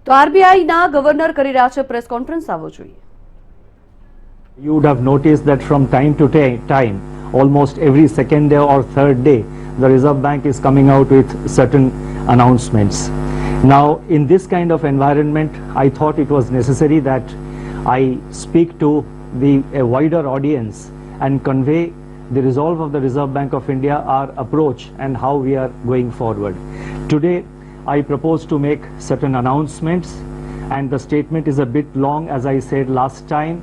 તો આરબીઆઈના ગવર્નર કરી રહ્યા છે પ્રેસ કોન્ફરન્સ, આવો જોઈએ. You would have noticed that from time to time, almost every second day or third day, the Reserve Bank is coming out with certain announcements. Now, in this kind of environment, I thought it was necessary that I speak to a wider audience and convey the resolve of the Reserve Bank of India, our approach and how we are going forward. Today, I propose to make certain announcements, and the statement is a bit long, as I said last time,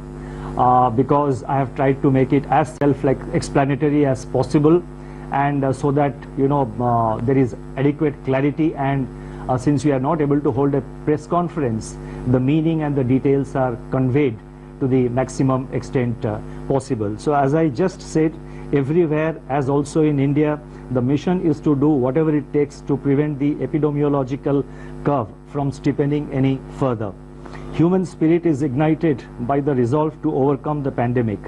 because I have tried to make it as self-explanatory as possible, and so that there is adequate clarity, and since we are not able to hold a press conference, the meaning and the details are conveyed to the maximum extent possible. So as I just said, everywhere, as also in India, the mission is to do whatever it takes to prevent the epidemiological curve from steepening any further. Human spirit is ignited by the resolve to overcome the pandemic.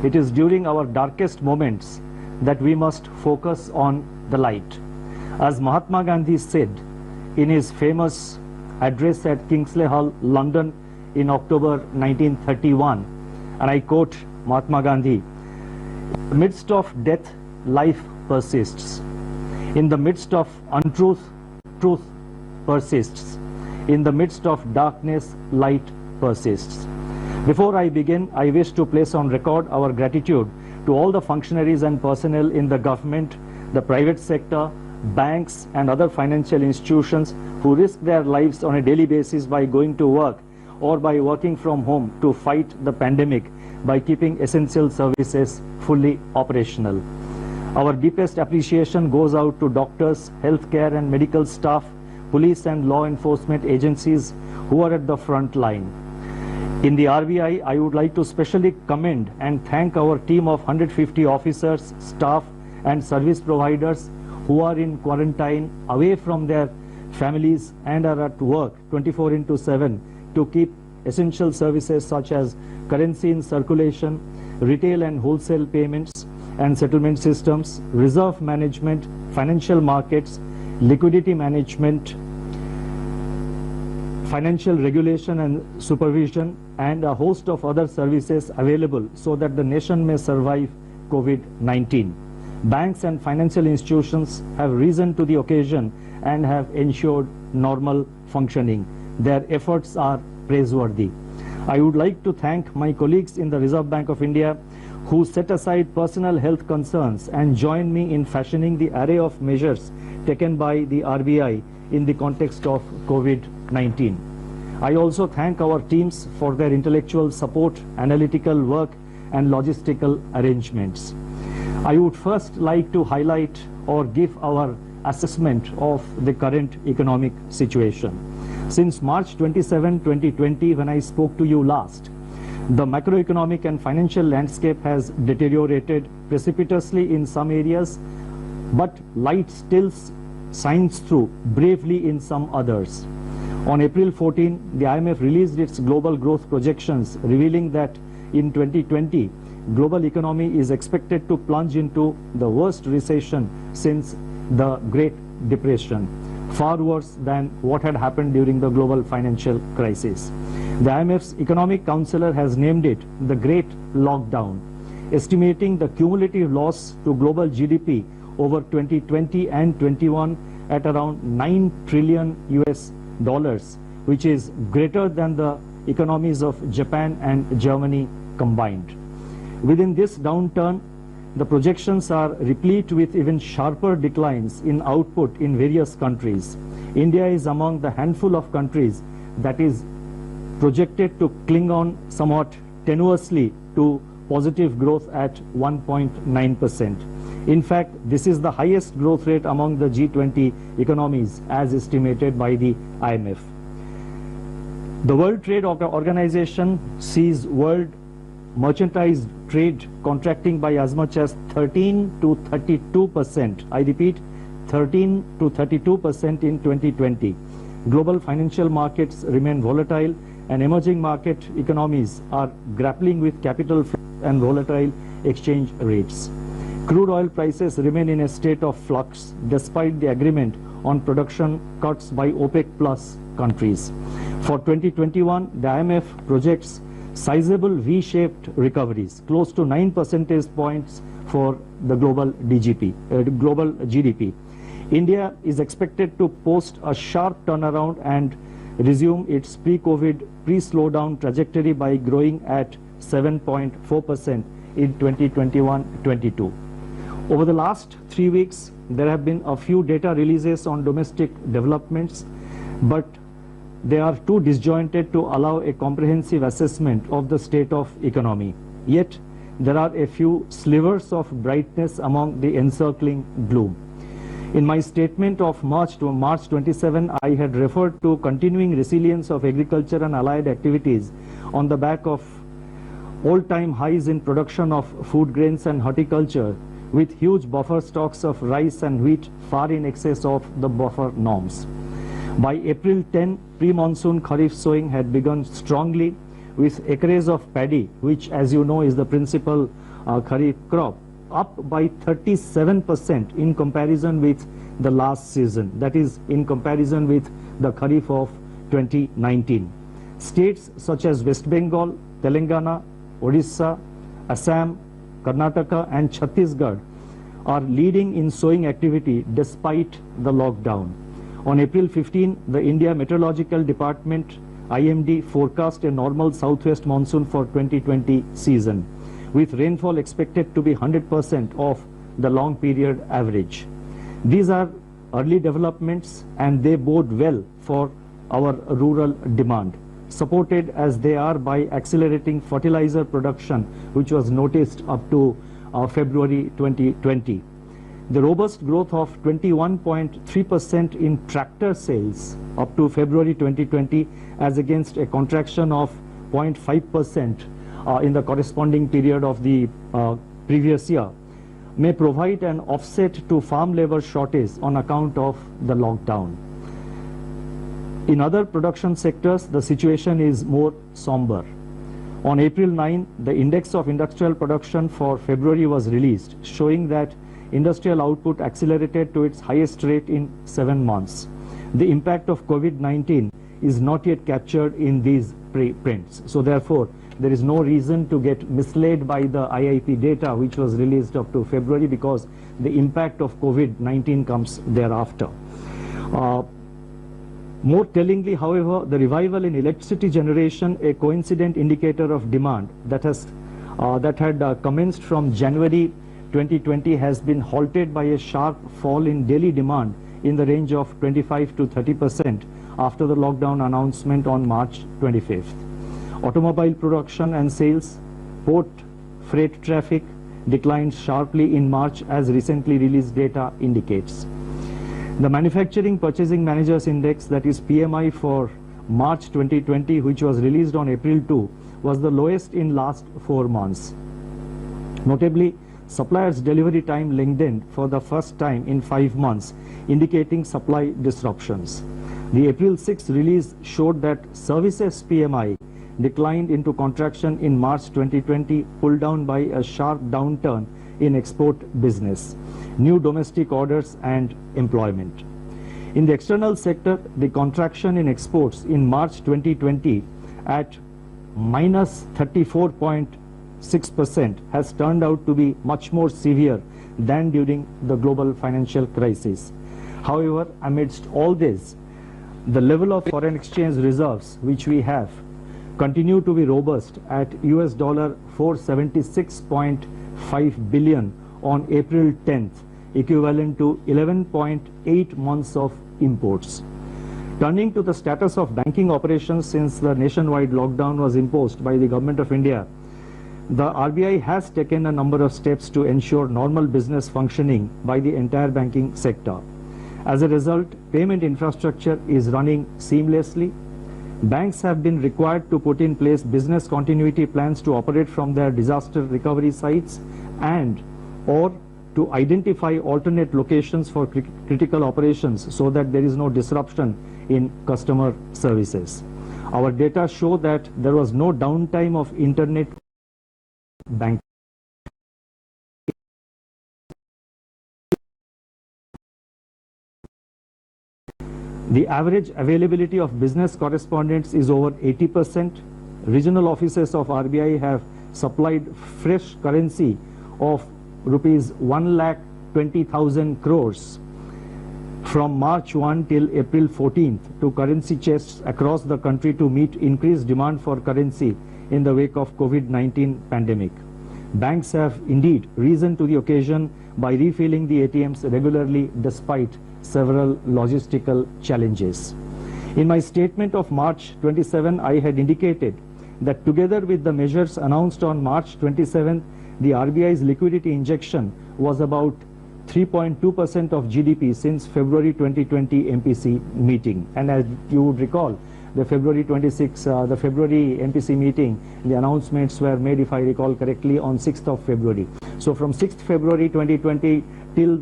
It is during our darkest moments that we must focus on the light. As Mahatma Gandhi said in his famous address at Kingsley Hall, London in October 1931, and I quote Mahatma Gandhi, "In the midst of death, life persists. In the midst of untruth, truth persists. In the midst of darkness, light persists." Before I begin, I wish to place on record our gratitude to all the functionaries and personnel in the government, the private sector, banks and other financial institutions who risk their lives on a daily basis by going to work or by working from home to fight the pandemic by keeping essential services fully operational. Our deepest appreciation goes out to doctors, healthcare and medical staff, police and law enforcement agencies who are at the front line. In the RBI, I would like to specially commend and thank our team of 150 officers, staff and service providers who are in quarantine, away from their families and are at work 24/7 to keep essential services such as currency in circulation, retail and wholesale payments and settlement systems, reserve management, financial markets, liquidity management, financial regulation and supervision, and a host of other services available so that the nation may survive COVID-19. Banks and financial institutions have risen to the occasion and have ensured normal functioning. Their efforts are praiseworthy. I would like to thank my colleagues in the Reserve Bank of India who set aside personal health concerns and joined me in fashioning the array of measures taken by the RBI in the context of COVID-19. I also thank our teams for their intellectual support, analytical work and logistical arrangements. I would first like to highlight or give our assessment of the current economic situation. Since March 27, 2020, when I spoke to you last, the macroeconomic and financial landscape has deteriorated precipitously in some areas, but light still shines through bravely in some others. On April 14, the IMF released its global growth projections, revealing that in 2020, global economy is expected to plunge into the worst recession since the Great Depression, far worse than what had happened during the global financial crisis. The IMF's economic counselor has named it the Great Lockdown, estimating the cumulative loss to global GDP over 2020 and 21 at around $9 trillion, which is greater than the economies of Japan and Germany combined. Within this downturn, the projections are replete with even sharper declines in output in various countries. India is among the handful of countries that is projected to cling on somewhat tenuously to positive growth at 1.9%. In fact, this is the highest growth rate among the G20 economies as estimated by the IMF. The World Trade Organization sees world merchandise trade contracting by as much as 13 to 32%. I repeat, 13 to 32% in 2020. Global financial markets remain volatile and emerging market economies are grappling with capital flow and volatile exchange rates. Crude oil prices remain in a state of flux despite the agreement on production cuts by OPEC plus countries. For 2021, the IMF projects sizable V-shaped recoveries, close to 9 percentage points for the global GDP. India is expected to post a sharp turnaround and resume its pre-COVID, pre-slowdown trajectory by growing at 7.4% in 2021-22. Over the last 3 weeks, there have been a few data releases on domestic developments, but they are too disjointed to allow a comprehensive assessment of the state of economy. Yet, there are a few slivers of brightness among the encircling gloom. In my statement of March 27, I had referred to continuing resilience of agriculture and allied activities on the back of all-time highs in production of food grains and horticulture, with huge buffer stocks of rice and wheat far in excess of the buffer norms. By April 10, pre-monsoon Kharif sowing had begun strongly, with acreage of paddy, which as you know is the principal Kharif crop, up by 37% in comparison with the last season, that is in comparison with the Kharif of 2019. States such as West Bengal, Telangana, Odisha, Assam, Karnataka and Chhattisgarh are leading in sowing activity despite the lockdown. On April 15, the India Meteorological Department IMD forecast a normal southwest monsoon for 2020 season, with rainfall expected to be 100% of the long period average. These are early developments and they bode well for our rural demand, supported as they are by accelerating fertilizer production, which was noticed up to February 2020. The robust growth of 21.3% in tractor sales up to February 2020 as against a contraction of 0.5% in the corresponding period of the previous year may provide an offset to farm labor shortage on account of the lockdown. In other production sectors, the situation is more somber. On April 9, the Index of Industrial Production for February was released, showing that industrial output accelerated to its highest rate in 7 months. The impact of COVID-19 is not yet captured in these prints. So therefore, there is no reason to get misled by the IIP data which was released up to February, because the impact of COVID-19 comes thereafter. More tellingly, however, the revival in electricity generation, a coincident indicator of demand that had commenced from January 2020, has been halted by a sharp fall in daily demand in the range of 25 to 30% after the lockdown announcement on March 25th. Automobile production and sales, port freight traffic declined sharply in March, as recently released data indicates. The Manufacturing Purchasing Managers Index, that is PMI, for March 2020, which was released on April 2, was the lowest in last 4 months. Notably, suppliers' delivery time lengthened for the first time in 5 months, indicating supply disruptions. The April 6 release showed that services PMI declined into contraction in March 2020, pulled down by a sharp downturn in export business, new domestic orders and employment. In the external sector, the contraction in exports in March 2020 at minus 34.6% has turned out to be much more severe than during the global financial crisis. However, amidst all this, the level of foreign exchange reserves which we have continue to be robust at US dollar 476.5 billion on April 10th, equivalent to 11.8 months of imports. Turning to the status of banking operations since the nationwide lockdown was imposed by the Government of India, the RBI has taken a number of steps to ensure normal business functioning by the entire banking sector. As a result, payment infrastructure is running seamlessly. Banks have been required to put in place business continuity plans to operate from their disaster recovery sites and or to identify alternate locations for critical operations so that there is no disruption in customer services. Our data show that there was no downtime of internet banking. The average availability of business correspondents is over 80%. Regional offices of RBI have supplied fresh currency of rupees 1,20,000 crores from March 1 till April 14th to currency chests across the country to meet increased demand for currency in the wake of COVID-19 pandemic. Banks have indeed risen to the occasion by refilling the ATMs regularly despite several logistical challenges. In my statement of March 27, I had indicated that together with the measures announced on March 27, the RBI's liquidity injection was about 3.2% of GDP since February 2020 MPC meeting. And as you would recall, the February MPC meeting, the announcements were made, if I recall correctly, on 6th of February. So from 6th February 2020 till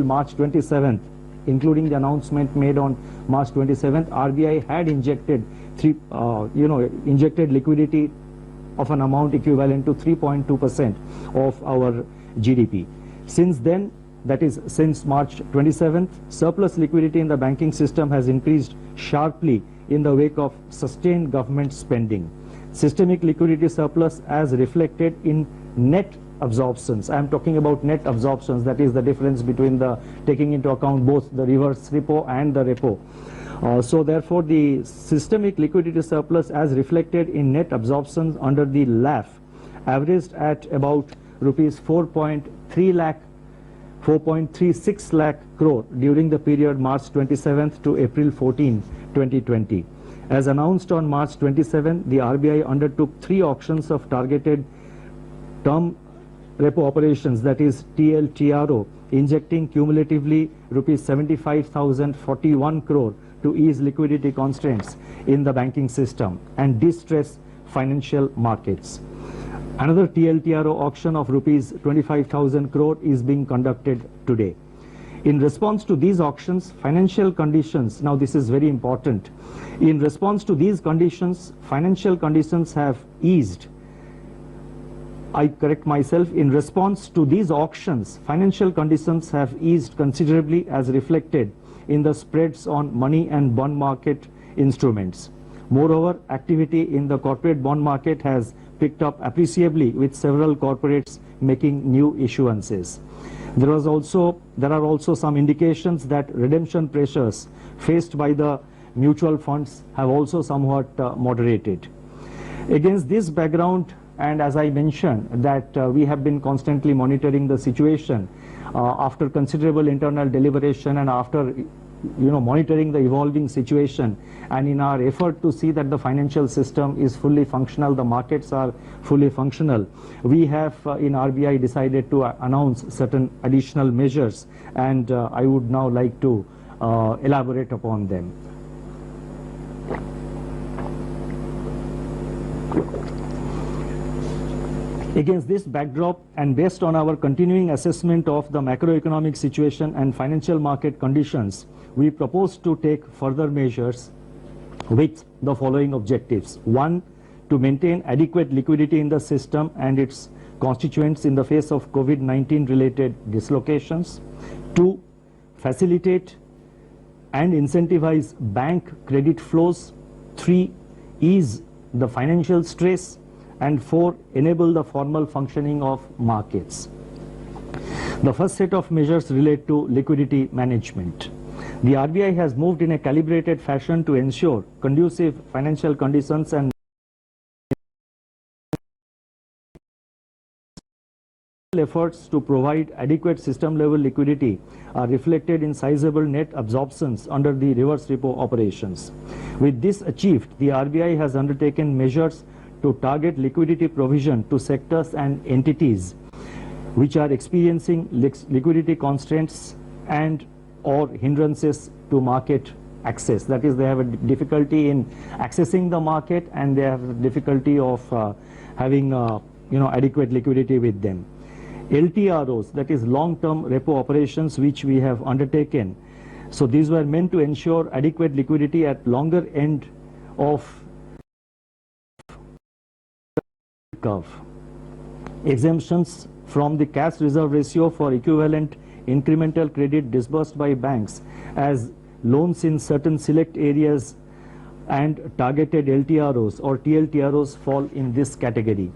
March 27th, including the announcement made on March 27th, RBI had injected liquidity of an amount equivalent to 3.2% of our GDP. Since then, that is since March 27th, surplus liquidity in the banking system has increased sharply in the wake of sustained government spending. Systemic liquidity surplus as reflected in net absorptions. I am talking about net absorptions, that is the difference between the taking into account both the reverse repo and the repo. So therefore, the systemic liquidity surplus as reflected in net absorptions under the LAF averaged at about rupees 4.36 lakh crore during the period March 27th to April 14, 2020. As announced on March 27, the RBI undertook 3 auctions of targeted term repo operations, that is TLTRO, injecting cumulatively rupees 75,041 crore to ease liquidity constraints in the banking system and distress financial markets. Another TLTRO auction of rupees 25,000 crore is being conducted today. In response to these auctions, financial conditions, now this is very important, in response to these conditions, financial conditions have eased. I correct myself, in response to these auctions, financial conditions have eased considerably as reflected in the spreads on money and bond market instruments. Moreover, activity in the corporate bond market has picked up appreciably with several corporates making new issuances. There are also some indications that redemption pressures faced by the mutual funds have also somewhat moderated. Against this background, and as I mentioned that we have been constantly monitoring the situation after considerable internal deliberation and after monitoring the evolving situation, and in our effort to see that the financial system is fully functional, the markets are fully functional, we have in RBI decided to announce certain additional measures, and I would now like to elaborate upon them. Against this backdrop and based on our continuing assessment of the macroeconomic situation and financial market conditions, we propose to take further measures with the following objectives. 1. To maintain adequate liquidity in the system and its constituents in the face of COVID-19 related dislocations. 2. Facilitate and incentivize bank credit flows. 3. Ease the financial stress. And 4. Enable the formal functioning of markets. The first set of measures relate to liquidity management. The RBI has moved in a calibrated fashion to ensure conducive financial conditions, and efforts to provide adequate system level liquidity are reflected in sizable net absorptions under the reverse repo operations. With this achieved, the RBI has undertaken measures to target liquidity provision to sectors and entities which are experiencing liquidity constraints and or hindrances to market access. That is, they have a difficulty in accessing the market and they have difficulty of having adequate liquidity with them. LTROs, that is long-term repo operations, which we have undertaken. So these were meant to ensure adequate liquidity at longer end of curve. Exemptions from the cash reserve ratio for equivalent incremental credit disbursed by banks as loans in certain select areas and targeted LTROs or TLTROs fall in this category.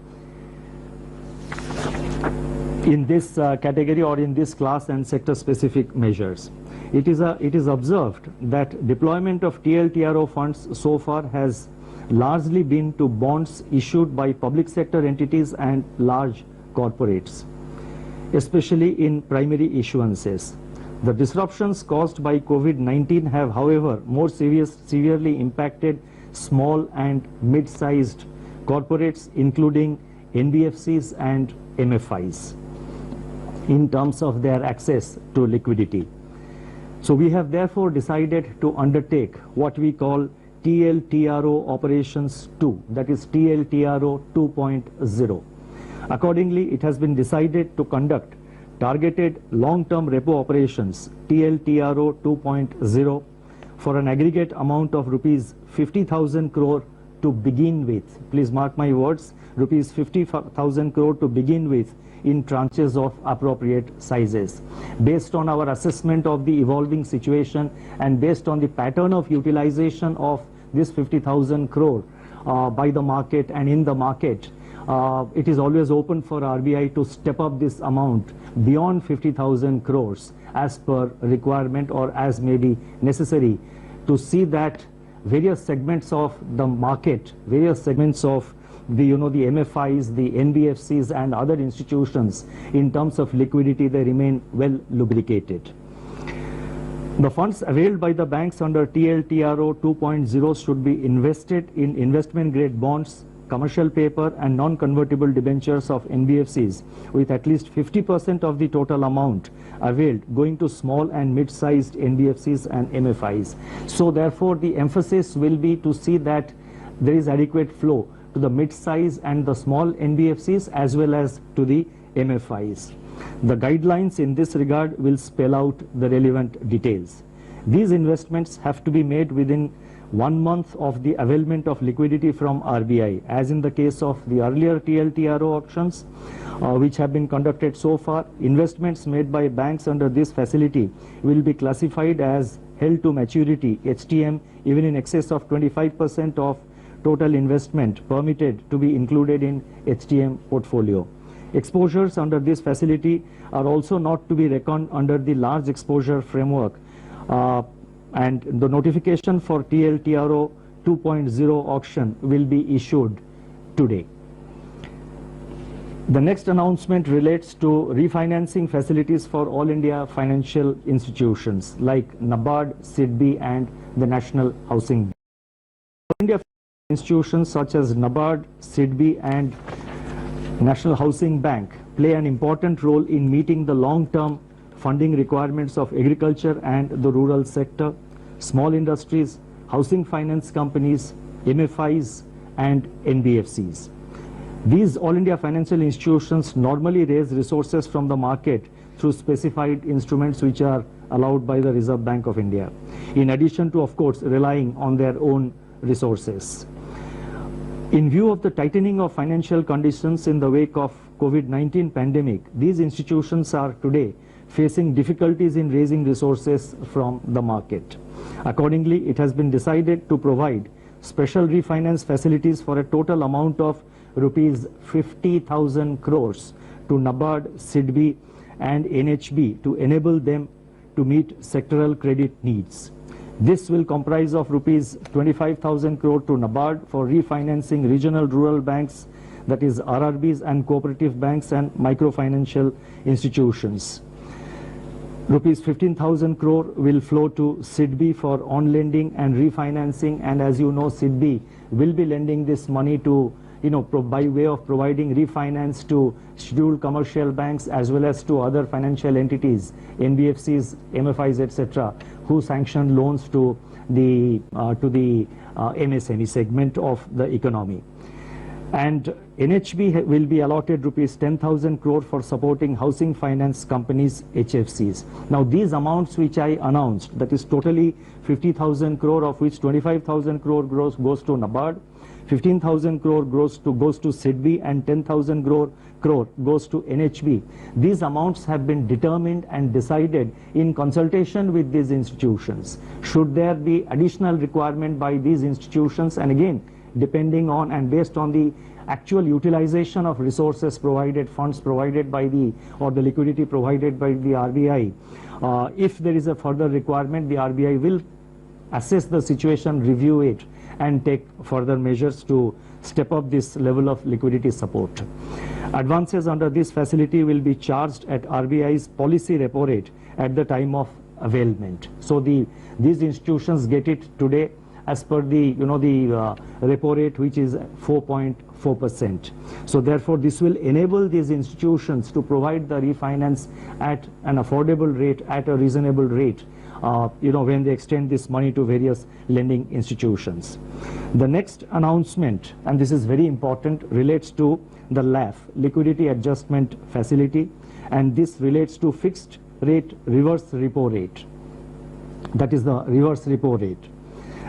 In this category or in this class and sector specific measures. It is observed that deployment of TLTRO funds so far has largely been to bonds issued by public sector entities and large corporates, especially in primary issuances. The disruptions caused by COVID-19 have, however, more severely impacted small and mid-sized corporates, including NBFCs and MFIs, in terms of their access to liquidity. So we have therefore decided to undertake what we call TLTRO operations 2, that is TLTRO 2.0. Accordingly, it has been decided to conduct targeted long-term repo operations TLTRO 2.0 for an aggregate amount of rupees 50,000 crore to begin with. Please mark my words, rupees 50,000 crore to begin with in tranches of appropriate sizes. Based on our assessment of the evolving situation and based on the pattern of utilization of this 50,000 crore by the market and in the market, it is always open for RBI to step up this amount beyond 50,000 crores as per requirement or as may be necessary to see that various segments of the market, various segments of the MFIs, the NBFCs and other institutions in terms of liquidity, they remain well lubricated. The funds availed by the banks under TLTRO 2.0 should be invested in investment grade bonds, commercial paper and non-convertible debentures of NBFCs with at least 50% of the total amount availed going to small and mid-sized NBFCs and MFIs. So therefore the emphasis will be to see that there is adequate flow to the mid-size and the small NBFCs as well as to the MFIs. The guidelines in this regard will spell out the relevant details. These investments have to be made within 1 month of the availment of liquidity from RBI, as in the case of the earlier TLTRO auctions which have been conducted so far. Investments made by banks under this facility will be classified as held to maturity HTM even in excess of 25% of total investment permitted to be included in HTM portfolio. Exposures under this facility are also not to be reckoned under the large exposure framework, and the notification for TLTRO 2.0 auction will be issued today. The next announcement relates to refinancing facilities for all India financial institutions like NABARD, SIDBI and the National Housing Bank. All India institutions such as NABARD, SIDBI and National Housing Bank play an important role in meeting the long-term funding requirements of agriculture and the rural sector, small industries, housing finance companies, MFIs and NBFCs. These all India financial institutions normally raise resources from the market through specified instruments which are allowed by the Reserve Bank of India, in addition to, of course, relying on their own resources. In view of the tightening of financial conditions in the wake of COVID-19 pandemic, these institutions are today facing difficulties in raising resources from the market. Accordingly, it has been decided to provide special refinance facilities for a total amount of rupees 50,000 crores to NABARD, SIDBI and NHB to enable them to meet sectoral credit needs. This will comprise of rupees 25,000 crore to NABARD for refinancing regional rural banks, that is RRBs and cooperative banks and microfinancial institutions. Rupees 15,000 crore will flow to SIDBI for on-lending and refinancing, and as you know, SIDBI will be lending this money to, by way of providing refinance to scheduled commercial banks as well as to other financial entities, NBFCs, MFIs, etc., who sanction loans to the MSME segment of the economy. And NHB will be allotted rupees 10,000 crore for supporting housing finance companies, HFCs. Now these amounts which I announced, that is totally 50,000 crore, of which 25,000 crore goes to NABARD, 15,000 crore goes to SIDBI, and 10,000 crore goes to NHB. These amounts have been determined and decided in consultation with these institutions. Should there be additional requirement by these institutions, and again depending on and based on the actual utilization of resources provided, funds provided by the liquidity provided by the RBI, if there is a further requirement, the RBI will assess the situation, review it, and take further measures to step up this level of liquidity support. Advances under this facility will be charged at RBI's policy repo rate at the time of availment. So these institutions get it today as per the repo rate, which is 4.4%. So therefore this will enable these institutions to provide the refinance at an affordable rate, at a reasonable rate, when they extend this money to various lending institutions. The next announcement, and this is very important, relates to the LAF, Liquidity Adjustment Facility, and this relates to fixed rate reverse repo rate. That is the reverse repo rate.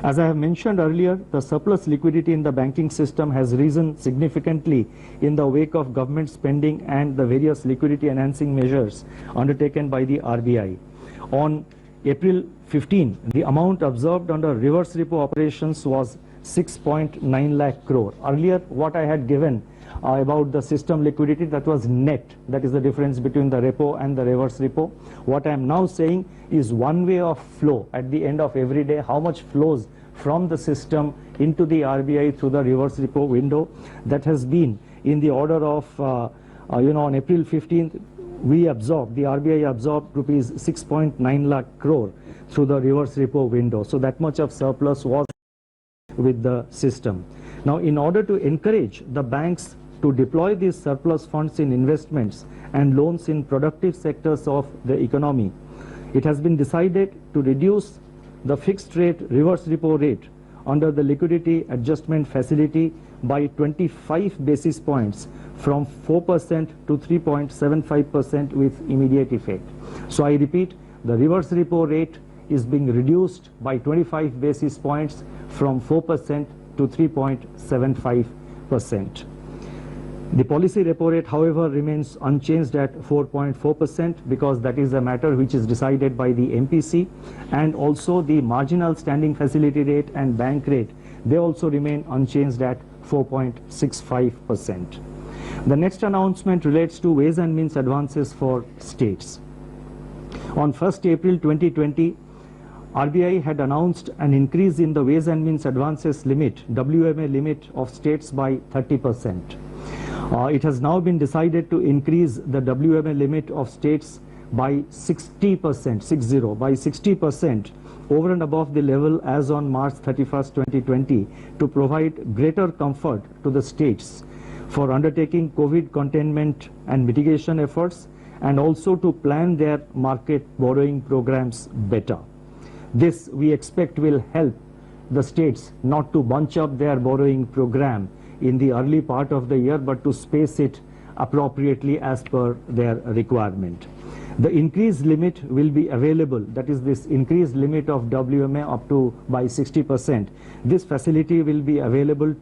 As I have mentioned earlier, the surplus liquidity in the banking system has risen significantly in the wake of government spending and the various liquidity enhancing measures undertaken by the RBI. On April 15, the amount observed under reverse repo operations was 6.9 lakh crore. Earlier, what I had given about the system liquidity, that was net. That is the difference between the repo and the reverse repo. What I am now saying is one way of flow at the end of every day, how much flows from the system into the RBI through the reverse repo window. That has been in the order of, on April 15th, the RBI absorbed rupees 6.9 lakh crore through the reverse repo window. So that much of surplus was with the system. Now, in order to encourage the banks to deploy these surplus funds in investments and loans in productive sectors of the economy, it has been decided to reduce the fixed rate reverse repo rate under the liquidity adjustment facility by 25 basis points from 4% to 3.75% with immediate effect. So I repeat, the reverse repo rate is being reduced by 25 basis points from 4% to 3.75%. The policy repo rate, however, remains unchanged at 4.4% because that is a matter which is decided by the MPC, and also the marginal standing facility rate and bank rate, they also remain unchanged at 4.65%. The next announcement relates to ways and means advances for states. On 1st April 2020, RBI had announced an increase in the ways and means advances limit, WMA limit of states by 30%. It has now been decided to increase the WMA limit of states by 60%, by 60% over and above the level as on March 31st, 2020 to provide greater comfort to the states for undertaking COVID containment and mitigation efforts, and also to plan their market borrowing programs better. This we expect will help the states not to bunch up their borrowing program in the early part of the year, but to space it appropriately as per their requirement. The increased limit will be available, that is this increased limit of WMA up to by 60%. This facility will be available